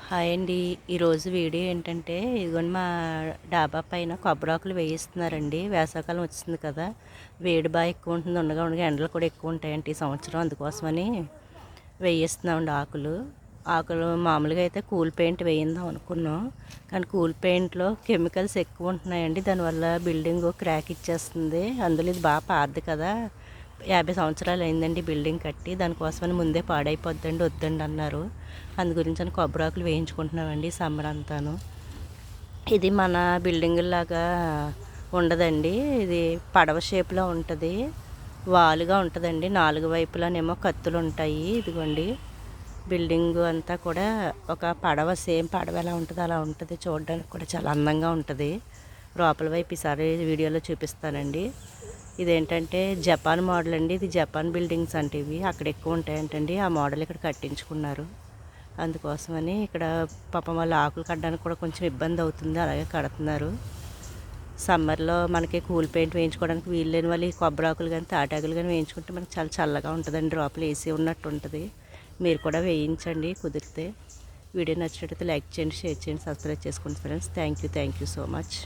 Hi అండి. ఈరోజు video ఏంటంటే ఇదిగోండి మా డాబా పైన కొబ్బరాకులు వేయిస్తున్నారండి. వేసవికాలం వచ్చింది కదా, వేడి బాగా ఎక్కువ ఉంటుంది. ఉండగా ఉండగా ఎండలు కూడా ఎక్కువ ఉంటాయండి ఈ సంవత్సరం. అందుకోసమని వేయిస్తున్నామండి ఆకులు. ఆకులు మామూలుగా అయితే కూల్ పెయింట్ వేయిందాం అనుకున్నాం, కానీ కూల్ పెయింట్లో కెమికల్స్ ఎక్కువ ఉంటున్నాయండి. దానివల్ల బిల్డింగ్ క్రాక్ ఇచ్చేస్తుంది. అందులో ఇది బాగా పాతది కదా, 50 సంవత్సరాలు అయిందండి బిల్డింగ్ కట్టి. దానికోసమని ముందే పాడైపోద్దండి, వద్దండి అన్నారు. అందు గురించి అని కొబ్బరాకులు వేయించుకుంటున్నామండి సమ్మర్ అంతాను. ఇది మన బిల్డింగులాగా ఉండదండి, ఇది పడవ షేప్లో ఉంటుంది, వాలుగా ఉంటుందండి. 4 వైపులానేమో కత్తులు ఉంటాయి. ఇదిగోండి బిల్డింగు అంతా కూడా ఒక పడవ, సేమ్ పడవ ఎలా ఉంటుందో అలా ఉంటుంది. చూడడానికి కూడా చాలా అందంగా ఉంటుంది. లోపల వైపు ఈసారి వీడియోలో చూపిస్తానండి. ఇదేంటంటే జపాన్ మోడల్ అండి. ఇది జపాన్ బిల్డింగ్స్ అంటే ఇవి అక్కడ ఎక్కువ ఉంటాయంటండి. ఆ మోడల్ ఇక్కడ కట్టించుకున్నారు. అందుకోసమని ఇక్కడ పాపం వాళ్ళు ఆకులు కట్టడానికి కూడా కొంచెం ఇబ్బంది అవుతుంది, అలాగే కడుతున్నారు. సమ్మర్లో మనకి కూల్ పెయింట్ వేయించుకోవడానికి వీలు లేని వాళ్ళు ఈ కొబ్బరాకులు కానీ తాటాకులు కానీ వేయించుకుంటే మనకి చాలా చల్లగా ఉంటుందండి. లోపల ఏసీ ఉన్నట్టు ఉంటుంది. మీరు కూడా వేయించండి కుదిరితే. వీడియో నచ్చినట్లయితే లైక్ చేయండి, షేర్ చేయండి, సబ్స్క్రైబ్ చేసుకోండి friends. Thank you so much.